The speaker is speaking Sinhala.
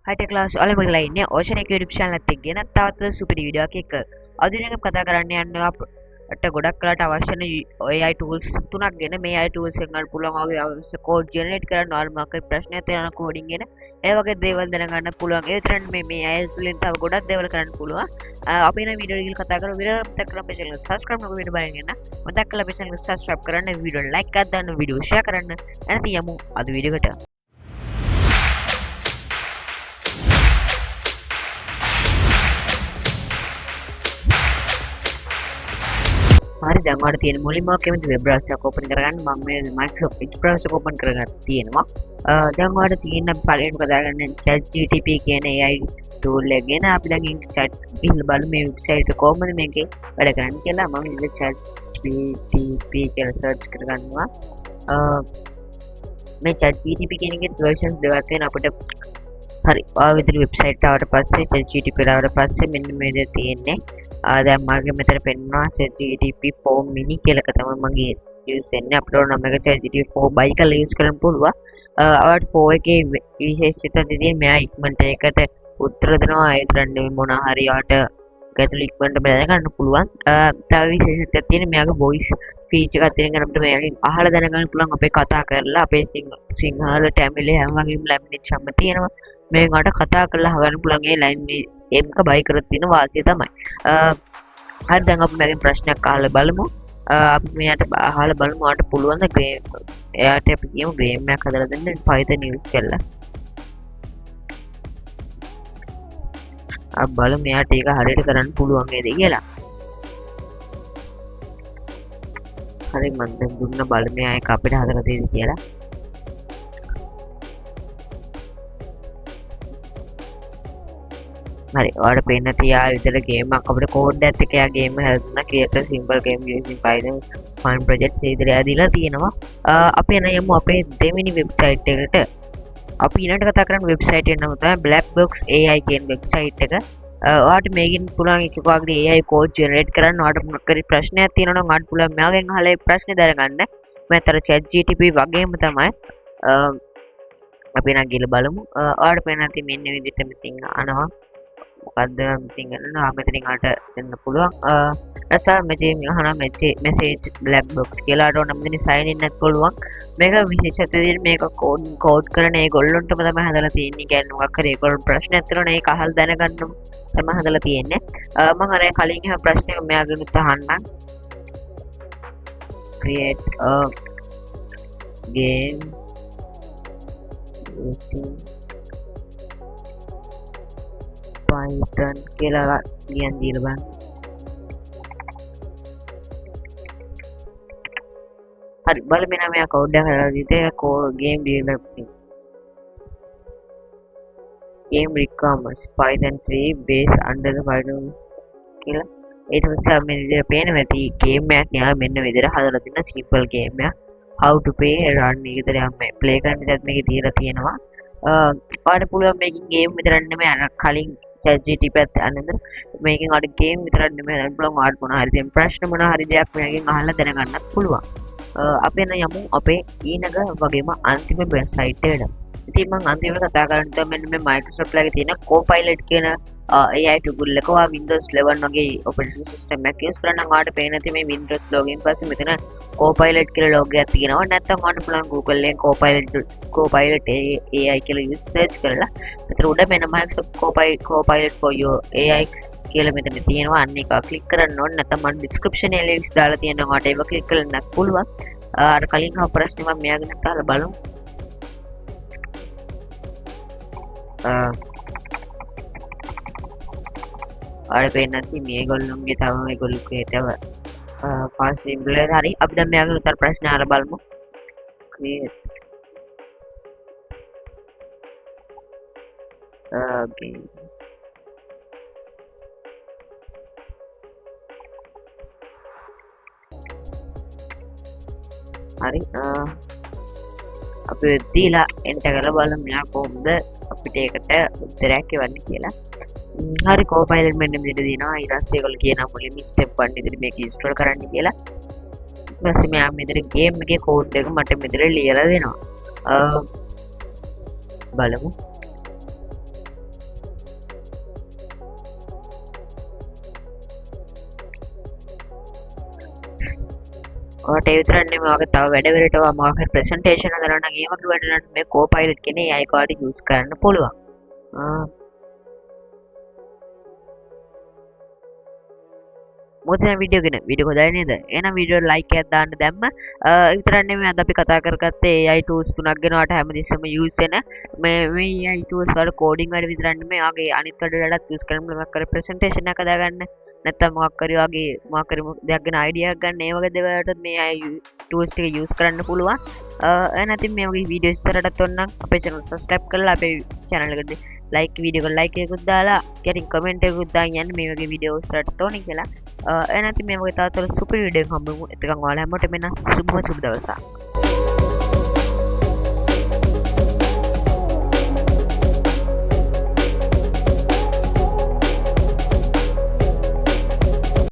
හයිටෙක් ක්ලාස් වල මගලා ඉන්නේ ඕෂන් එක YouTube channel එකත් එක්ක ගෙන තවත් සුපිරි වීඩියෝ එකක් එක්ක. අද දින එක කතා කරන්න යන්නේ අපට ගොඩක් කලට අවශ්‍ය වෙන AI tools තුනක් ගැන. මේ AI tools එකෙන් ගන්න පුළුවන් වගේ අවශ්‍ය code generate කරන්න ඕනම ප්‍රශ්නයක් තියෙනවා coding ගැන. ඒ වගේ දේවල් දැනගන්න පුළුවන්. ඒ විතරක් මේ AI තුලින් තව ගොඩක් දේවල් කරන්න පුළුවන්. අපි මේ වීඩියෝ එක කතා කරමු. වීඩියෝ එක කරලා අපේ channel එක subscribe කරන්න වීඩියෝ බලන්න. මතක් කරලා අපේ channel එක subscribe කරන්න, වීඩියෝ like එකක් දාන්න, වීඩියෝ share කරන්න. එහෙනම් යමු අද වීඩියෝ එකට. හරි දැන් ඔයාලට තියෙන මුලින්ම කැමති වෙබ් බ්‍රවුසර් එක ඕපන් කරගන්න. මම මේ Microsoft Edge browser එක ඕපන් කරගන්න තියෙනවා. දැන් ඔයාලට තියෙන පළවෙනිම කතා කරන්නේ chatgpt කියන AI tool එක ගැන. අපි දැන් chat ගිහින් බලමු මේ වෙබ්සයිට් එක කොහොමද මේකේ වැඩ කරන්නේ කියලා. මම ඉතින් chatgpt කියලා search කරගන්නවා. මේ chatgpt කියන එකේ versions දෙකක් තියෙනවා අපිට. හරි ඔය විදිහට වෙබ්සයිට් ආවට පස්සේ chatgpt ආවට පස්සේ මෙන්න මේ දේ තියෙන්නේ. දැන් මගේ මෙතන පෙන්වනවා chatgpt 4 mini කියලා එක තමයි මගේ යූස් වෙන්නේ. අපිට ඕන නම් එක chatgpt 4 buy කරලා යූස් කරන්න පුළුවන්. අවුත් 4 එකේ විශේෂිත දෙයක් මෙයා ඉක්මනට ඒකට උත්තර දෙනවා. ඒ තරන්නේ මොන හරි යාට ගැටලු ඉක්මනට බැලඳ ගන්න පුළුවන්. තව විශේෂිතයක් තියෙන මෙයාගේ voice feature එකක් තියෙන අපිට මේකෙන් අහලා දැනගන්න පුළුවන් අපේ කතා කරලා. අපේ සිංහල තමිල හැම වගේම ලැමිනේට් සම්ම තියෙනවා. මේකට කතා කරලා අහගන්න පුළුවන්. ඒ ලයින් එක බයි කරත් තියෙන වාසිය තමයි. හරි දැන් අපි මගෙන් ප්‍රශ්නයක් අහලා බලමු. අපි මෙයාට අහලා බලමු ආට පුළුවන් ද ගේම් එයාට අපි කියමු ගේම් එකක් හදලා දෙන්න Python use කරලා. අපි බලමු මෙයාට ඒක හරියට කරන්න පුළුවන් නේද කියලා. හරි මම දැන් දුන්න බලමු මෙයා ඒක අපිට හදලා දෙන්න කියලා. හරි ඔයාලට පේන්න තියා විතර ගේම් එකක් අපිට කෝඩ් එකත් එක්ක යා ගේම් එක හදන්න create a simple game using Python fun project ඉදිරිය දීලා තියෙනවා. අපි යමු අපේ දෙවෙනි වෙබ්සයිට් එකට. අපි ඊළඟට කතා කරන වෙබ්සයිට් එක නම තමයි Black Box AI කියන වෙබ්සයිට් එක. ඔයාලට මේකෙන් පුළුවන් එක වගේ AI code generate කරන්න. ඔයාලට මොකක් හරි ප්‍රශ්නයක් තියෙනවා නම් ඔයාලට පුළුවන් මෙයාගෙන් අහලා ඒ ප්‍රශ්නේ දැනගන්න. මතර ChatGPT වගේම තමයි අපි නම් ගිහලා බලමු. ඔයාලට පේන්න තියෙන මෙන්න විදිහට මෙතින් අහනවා. මොකද්ද මෙතින් ගන්නවා මෙතනින් ආට දෙන්න පුළුවන්. නැත්නම් මෙතනින් අහන message black box කියලා ආට ඕන මෙතන sign in එකක් පුළුවන්. මේක විශේෂත්වයෙන් මේක කෝඩ් කරන ඒගොල්ලොන්ටම තමයි හදලා තියෙන්නේ. කියන්නේ මොකක් හරි ඒගොල්ලෝ ප්‍රශ්නයක් තියෙනවා ඒක අහලා දැනගන්න තමයි හදලා තියෙන්නේ. මම අර කලින් අහ ප්‍රශ්නේ මෙයාගෙන් අහන්නම්. create a game using Python කියලා ලියන් දීලා බලන්න. හරි බලමු මෙන්න මෙයා කෝඩ් එක හදලා දීලා game developing game requirements Python 3 base under the Python කියලා. ඊට පස්සේ මේ විදිහට පේනවා ඇති game එකක් යා මෙන්න විදිහට හදලා තියෙන simple game එක. how to play run එක විතර යන්නේ play කරන්න විදිහට මේකේ දීලා තියෙනවා. ඔයාලට පුළුවන් මේකෙන් game විතරක් නෙමෙයි අර කලින් ChatGPT පැත්ත අනන්ද මේකෙන් අර ගේම් විතරක් නෙමෙයි අර බලමු ආඩ් මොනවා හරි දැන් ප්‍රශ්න මොනවා හරි දෙයක් මේකෙන් අහලා දැනගන්නත් පුළුවන්. අපි යමු අපේ ඊළඟ වගේම අන්තිම වෙබ්සයිට් එකට. ඉතින් මම අන්තිමට කතා කරන්න තමයි මෙන්න මේ Microsoft ලගේ තියෙන Copilot කියන AI tool එක. ඔයා Windows 11 වගේ operating system එකක් use කරන නම් ඔයාලට පේන තියෙන මේ Windows login පස්සේ මෙතන Copilot කියලා logo එකක් තියෙනවා. නැත්නම් ඔයාලට පුළුවන් Google එකෙන් Copilot AI කියලා search කරලා මෙතන උඩ මෙන්න Microsoft Copilot for your AI කියලා මෙතන තියෙනවා. අන්න එක ක්ලික් කරන්න ඕනේ. නැත්නම් මම description එකේ links දාලා තියෙනවා. ඔයාලට ඒක ක්ලික් කරන්නත් පුළුවන්. අර කලින් අහ ප්‍රශ්නේ මම මෙයාගෙන අහලා බලමු. අර පේන්නත් මේගොල්ලොන්ගේ තව මේගොල්ලෝගේ තව ෆාස්ට් සිම්බල් එක හරි. අපි දැන් මෙයාගේ උත්තර ප්‍රශ්න අහලා බලමු. create game හරි අපි දීලා එන්ටර් කරලා බලමු මෙයා කොහොමද අපිට ඒකට උත්තරයක් එවන්නේ කියලා. හරි Copilot මෙන්න මෙතන දෙනවා. ඊට පස්සේ ඒගොල්ලෝ කියනවා මුලින්ම step 1 විදිහට මේක ඉන්ස්ටෝල් කරන්න කියලා. ඊට පස්සේ මෙයා මෙතන ගේම් එකේ කෝඩ් එක මට මෙතන ලියලා දෙනවා. බලමු. ඔයාට ඒ විතරක් නෙමෙයි ඔයාගේ තව වැඩ වලට ඔයා මොකක් හරි ප්‍රසන්ටේෂන් හදනවා නම් ඒ වගේ වැඩ මේ කෝපයිලට් කියන AI කාඩ් යූස් කරන්න පුළුවන්. මොකද වීඩියෝ හොඳයි නේද? එහෙනම් වීඩියෝ ලයික් එකක් දාන්න දැම්ම. විතරක් නෙමෙයි අද අපි කතා කරගත්තේ AI tools තුනක් ගැන ඔයාලට හැමදෙස්සම යූස් වෙන මේ AI tools වල කෝඩින් වැඩ විතරක් නෙමෙයි ඔයාගේ අනිත් වැඩ වලටත් යූස් කරන්න මොකක් කරේ ප්‍රසන්ටේෂන් එකක් හදාගන්න. නැත්නම් මොකක් හරි ඔයාගේ මොකක් හරි දෙයක් ගැන අයිඩියා එකක් ගන්න. ඒ වගේ දේවල්වලට මේ AI tools ටික යූස් කරන්න පුළුවන්. එහෙනම් ඉතින් මේ වගේ වීඩියෝ ඉස්සරහටත් ඔන්න අපේ channel subscribe කරලා අපේ channel එකට like වීඩියෝ එක like එකකුත් දාලා ඉතින් comment එකකුත් දාන්න යන්න මේ වගේ වීඩියෝ ඉස්සරහට ඕනේ කියලා. එහෙනම් ඉතින් මේ වගේ තවත් සුපිරි වීඩියෝ එකක් හම්බෙමු. එතකන් ඔයාලා හැමෝටම එන සුබ දවසක්.